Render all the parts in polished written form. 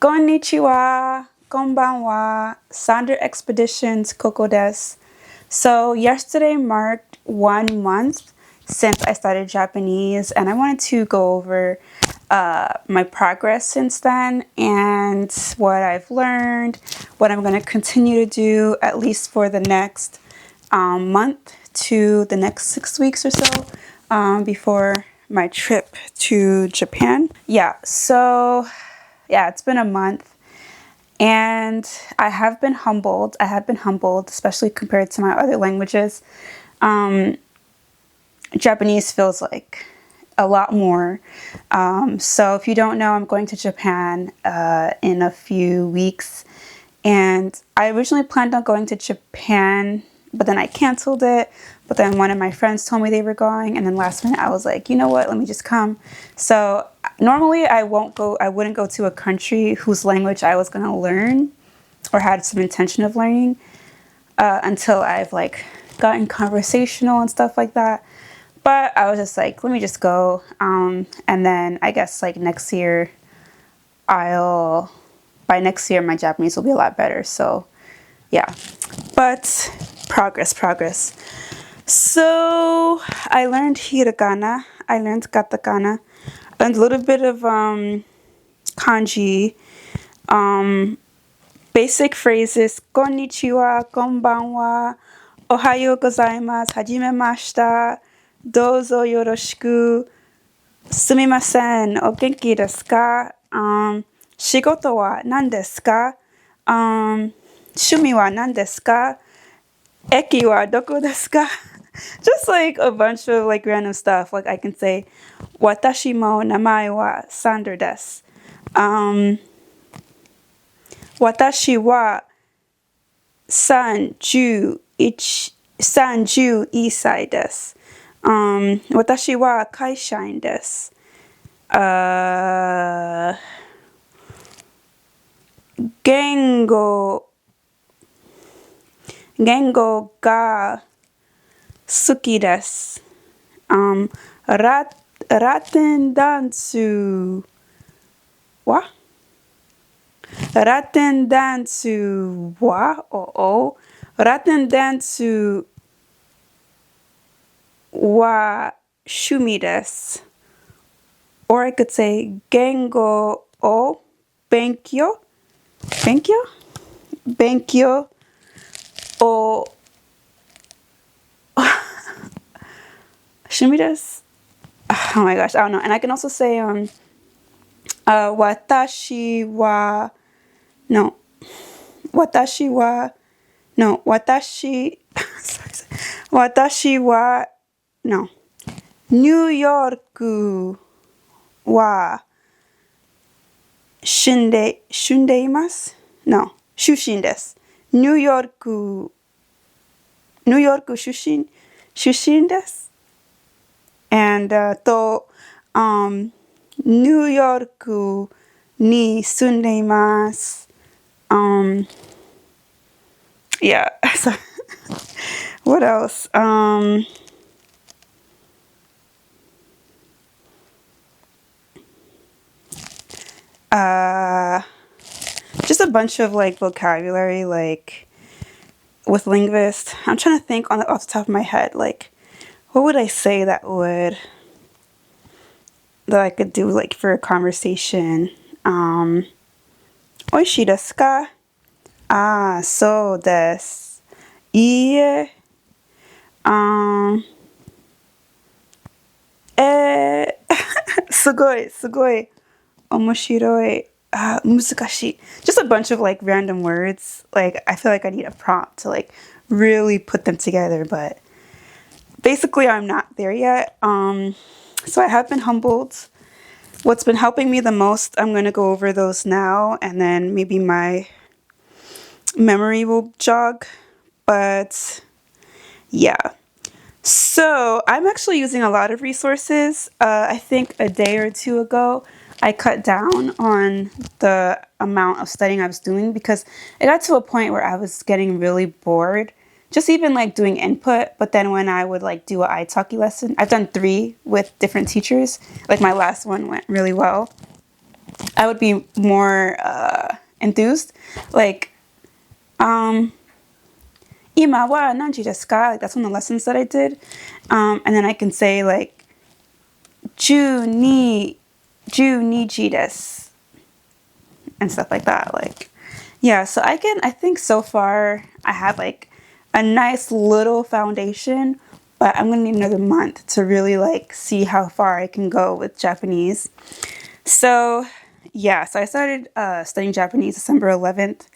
Konnichiwa, konbanwa, Sonder Expeditions Koko desu. So yesterday marked 1 month since I started Japanese, and I wanted to go over my progress since then and what I've learned, what I'm going to continue to do at least for the next month to the next 6 weeks or so before my trip to Japan. It's been a month. And I have been humbled. Especially compared to my other languages. Japanese feels like a lot more. So if you don't know, I'm going to Japan in a few weeks. And I originally planned on going to Japan, but then I canceled it. But then one of my friends told me they were going. And then last minute I was like, you know what, let me just come. So normally I wouldn't go to a country whose language I was going to learn or had some intention of learning until I've like gotten conversational and stuff like that. But I was just like, let me just go. And then I guess like next year, by next year, my Japanese will be a lot better. So yeah, but progress. So I learned hiragana. I learned katakana. I learned a little bit of kanji. Basic phrases. Konnichiwa, konbanwa, ohayo gozaimasu, hajimemashita, dozo yoroshiku, sumimasen, o genki desu ka? Shigoto wa nan desu ka? Shumi wa nan desu ka? Eki wa doko desu ka? Just like a bunch of like random stuff. Like I can say, watashi mo namae wa Sander desu. Watashi wa 31歳です。私は会社員です。言語が好きです。ラテンダンスはラテンダンスは趣味です。Or I could say 言語を勉強を趣味です。Oh my gosh, I don't know. And I can also say watashi waニューヨークは住んでいます。出身です。ニューヨーク出身です。And ニューヨークに住んでいます。Yeah. So, what else? Just a bunch of like vocabulary, like with linguists. I'm trying to think off the top of my head, like what would I say that I could do like for a conversation? Oishii desu ka? So desu. いいえ。すごい面白い。難しい. Just a bunch of like random words. Like I feel like I need a prompt to like really put them together, but basically I'm not there yet. So I have been humbled. What's been helping me the most, I'm going to go over those now, and then maybe my memory will jog. But yeah. So I'm actually using a lot of resources. I think a day or two ago, I cut down on the amount of studying I was doing because it got to a point where I was getting really bored. Just even like doing input, but then when I would like do an italki lesson, I've done 3 with different teachers. Like my last one went really well. I would be more enthused. Like, 今は何時ですか? Like, that's one of the lessons that I did. And then I can say like 12時 desu and stuff like that. Like, yeah, so I think so far I have like a nice little foundation, but I'm gonna need another month to really like see how far I can go with Japanese. So yeah, so I started studying Japanese December 11th,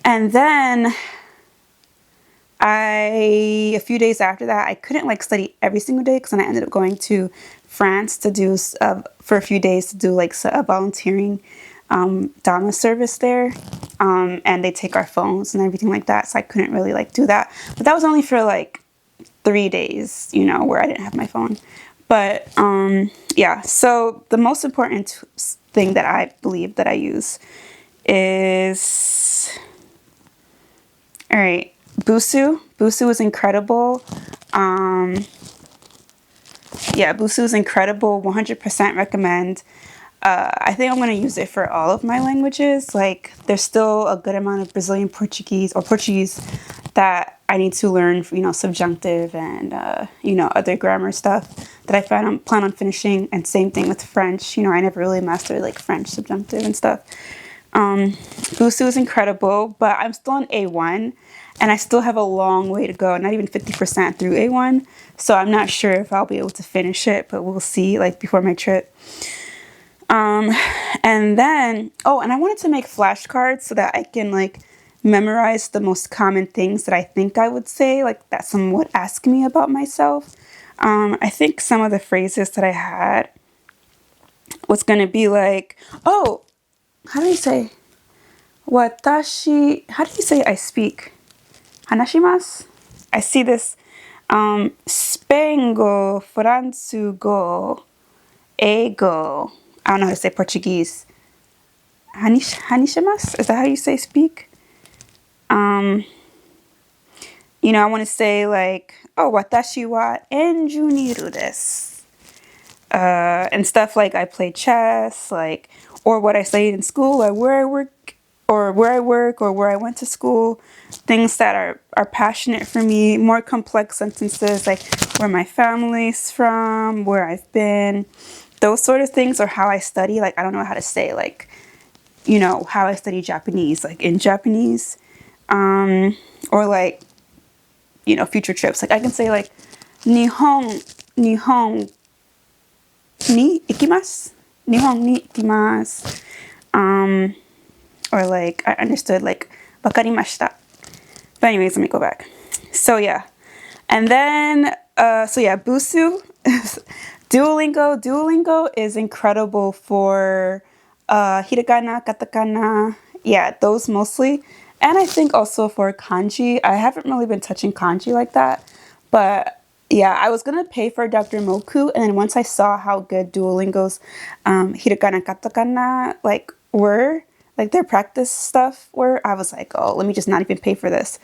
and then a few days after that, I couldn't like study every single day because then I ended up going to France to do for a few days to do like a volunteering Dharma service there, and they take our phones and everything like that, so I couldn't really like do that. But that was only for like 3 days, you know, where I didn't have my phone. But yeah, so the most important thing that I believe that I use is, all right, Busuu. Busuu is incredible. Yeah, Busuu is incredible. 100% recommend. I think I'm going to use it for all of my languages. Like, there's still a good amount of Brazilian Portuguese or Portuguese that I need to learn, you know, subjunctive and, you know, other grammar stuff that I plan on finishing. And same thing with French. You know, I never really mastered like French subjunctive and stuff. Busuu is incredible, but I'm still on A1 and I still have a long way to go, not even 50% through A1. So I'm not sure if I'll be able to finish it, but we'll see like before my trip. And then, oh, and I wanted to make flashcards so that I can like memorize the most common things that I think I would say, like that someone would ask me about myself. I think some of the phrases that I had was going to be like, oh, how do you say? Watashi, how do you say I speak? Hanashimasu? I see this. Spengo, Fransugo, Eigo. I don't know how to say Portuguese. Hanishimasu? Is that how you say speak? You know, I want to say like, oh, watashi wa enjuniru desu. And stuff like I play chess, like, or what I studied in school, like where I work, or where I went to school. Things that are passionate for me, more complex sentences like where my family's from, where I've been, those sort of things, or how I study. Like, I don't know how to say, like, you know, how I study Japanese, like in Japanese, or like, you know, future trips. Like I can say like, Nihon ni ikimasu. Nihon ni ikimasu. Or like, I understood, like, wakarimashita. But anyways, let me go back. So yeah. And then, so yeah, Busuu. Duolingo is incredible for hiragana, katakana. Yeah, those mostly. And I think also for kanji. I haven't really been touching kanji like that. But yeah, I was going to pay for Dr. Moku. And then once I saw how good Duolingo's hiragana, katakana like were, like their practice stuff were, I was like, oh, let me just not even pay for this.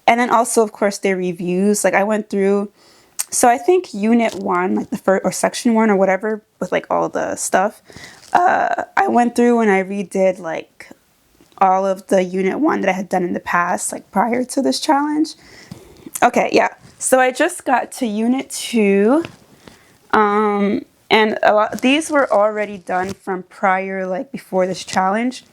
And then also, of course, their reviews. Like I went through, so I think unit 1, like the first, or section 1 or whatever, with like all the stuff. I went through and I redid like all of the unit 1 that I had done in the past, like prior to this challenge. Okay, yeah. So I just got to unit 2. And these were already done from prior, like before this challenge.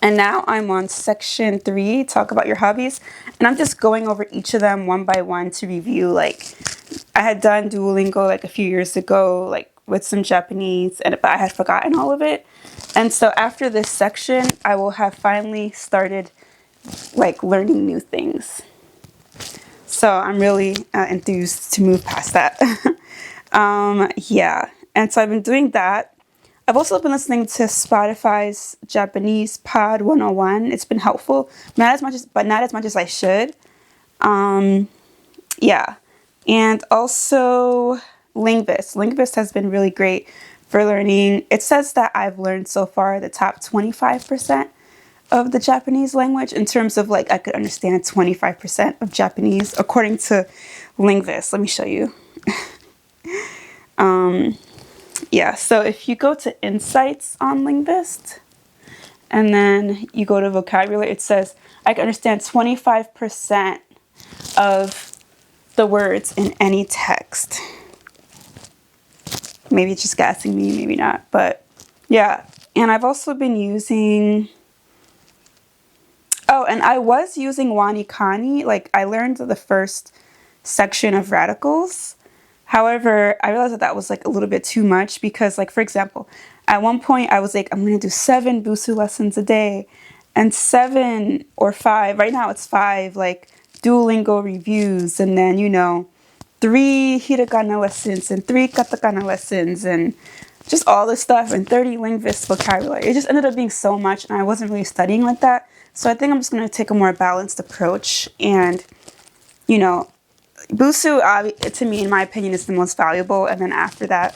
And now I'm on section 3, talk about your hobbies. And I'm just going over each of them one by one to review. Like, I had done Duolingo like a few years ago, like with some Japanese, but I had forgotten all of it. And so after this section, I will have finally started like learning new things. So I'm really enthused to move past that. Yeah. And so I've been doing that. I've also been listening to Spotify's Japanese Pod 101. It's been helpful, not as much as I should. Yeah. And also Linguist. Linguist has been really great for learning. It says that I've learned so far the top 25% of the Japanese language, in terms of like I could understand 25% of Japanese according to Linguist. Let me show you. Yeah, so if you go to Insights on Linguist, and then you go to vocabulary, it says I can understand 25% of the words in any text. Maybe it's just gassing me, maybe not, but yeah. And I've also been using, oh, and I was using WaniKani. Like, I learned the first section of radicals. However, I realized that that was like a little bit too much because, like, for example, at one point I was like, I'm going to do 7 Busu lessons a day and 7 or 5. Right now it's 5, like, Duolingo reviews, and then, 3 hiragana lessons and 3 katakana lessons and just all this stuff and 30 linguist vocabulary. It just ended up being so much, and I wasn't really studying like that. So I think I'm just going to take a more balanced approach and, Busu, to me, in my opinion, is the most valuable. And then after that,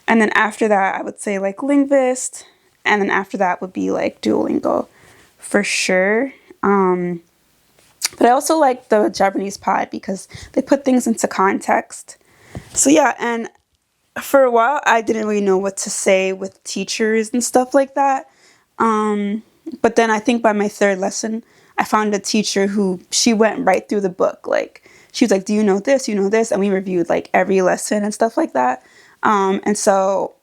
And then after that, I would say like Linguist. And then after that would be like Duolingo for sure. But I also like the Japanese Pod because they put things into context. So yeah, and for a while, I didn't really know what to say with teachers and stuff like that. But then I think by my 3rd lesson, I found a teacher who, she went right through the book. Like, she was like, do you know this? You know this? And we reviewed like every lesson and stuff like that. And so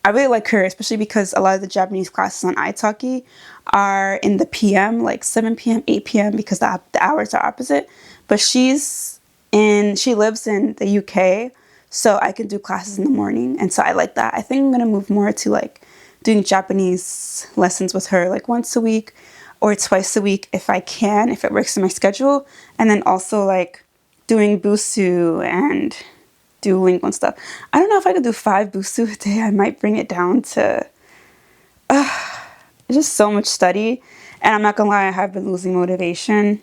I really like her, especially because a lot of the Japanese classes on italki are in the PM, like 7 p.m., 8 p.m., because the hours are opposite. But she lives in the UK, so I can do classes in the morning. And so I like that. I think I'm going to move more to like doing Japanese lessons with her like once a week or twice a week if I can, if it works in my schedule. And then also like doing Busu and Duolingo and stuff. I don't know if I could do 5 Busu a day. I might bring it down to it's just so much study. And I'm not gonna lie, I have been losing motivation.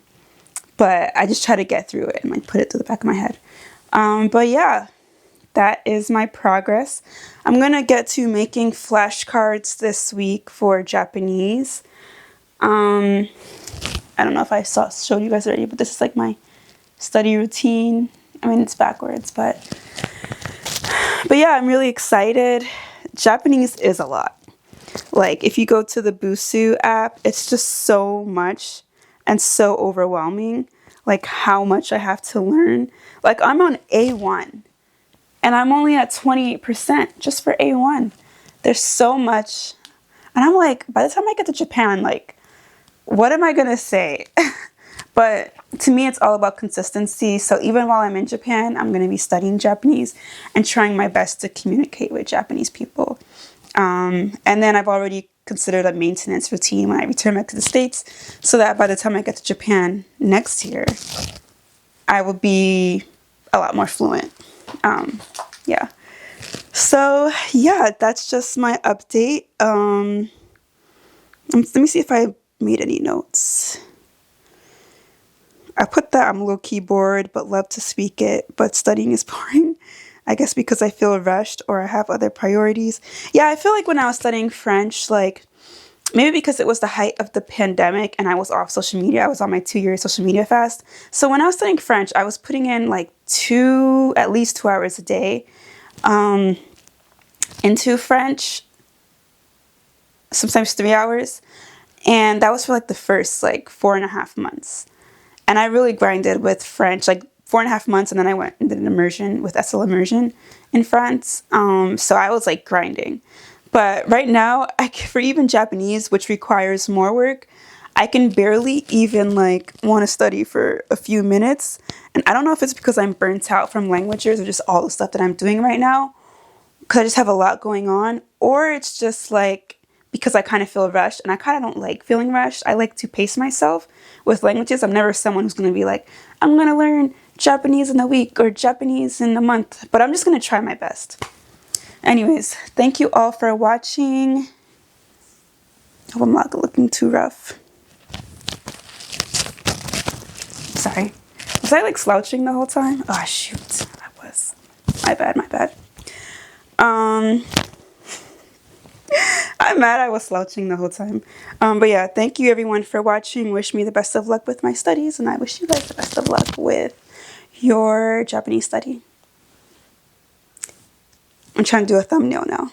But I just try to get through it and like put it to the back of my head. But yeah, that is my progress. I'm gonna get to making flashcards this week for Japanese. I don't know if I showed you guys already, but this is like my study routine. I mean, it's backwards, but yeah, I'm really excited. Japanese is a lot. Like, if you go to the Busu app, it's just so much and so overwhelming, like how much I have to learn. Like, I'm on A1 and I'm only at 28% just for A1. There's so much. And I'm like, by the time I get to Japan, like, what am I going to say? But to me, it's all about consistency. So even while I'm in Japan, I'm going to be studying Japanese and trying my best to communicate with Japanese people. And then I've already considered a maintenance routine when I return back to the States so that by the time I get to Japan next year, I will be a lot more fluent. Yeah. So yeah, that's just my update. Let me see if I made any notes. I put that I'm low-key bored but love to speak it, but studying is boring. I guess because I feel rushed or I have other priorities. Yeah, I feel like when I was studying French, like maybe because it was the height of the pandemic and I was off social media, I was on my 2-year social media fast. So when I was studying French, I was putting in like at least 2 hours a day into French, sometimes 3 hours. And that was for like the first like 4.5 months. And I really grinded with French, like 4.5 months, and then I went and did an immersion with SL Immersion in France. So I was like grinding. But right now, for even Japanese, which requires more work, I can barely even like want to study for a few minutes. And I don't know if it's because I'm burnt out from languages or just all the stuff that I'm doing right now, because I just have a lot going on, or it's just like because I kind of feel rushed, and I kind of don't like feeling rushed. I like to pace myself with languages. I'm never someone who's going to be like, I'm going to learn Japanese in a week or Japanese in a month, but I'm just going to try my best. Anyways, thank you all for watching. Hope I'm not looking too rough. Sorry. Was I like slouching the whole time? Oh shoot, I was. My bad. I'm mad I was slouching the whole time. But yeah, thank you everyone for watching. Wish me the best of luck with my studies, and I wish you guys the best of luck with your Japanese study. I'm trying to do a thumbnail now.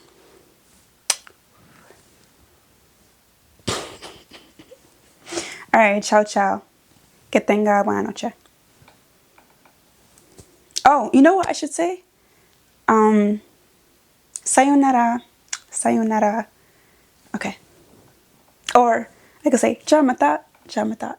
All right, ciao, ciao. Que tenga buena noche. Oh, you know what I should say? Sayonara. Sayonara. Okay. Or I could say, ciao mata. Ciao mata.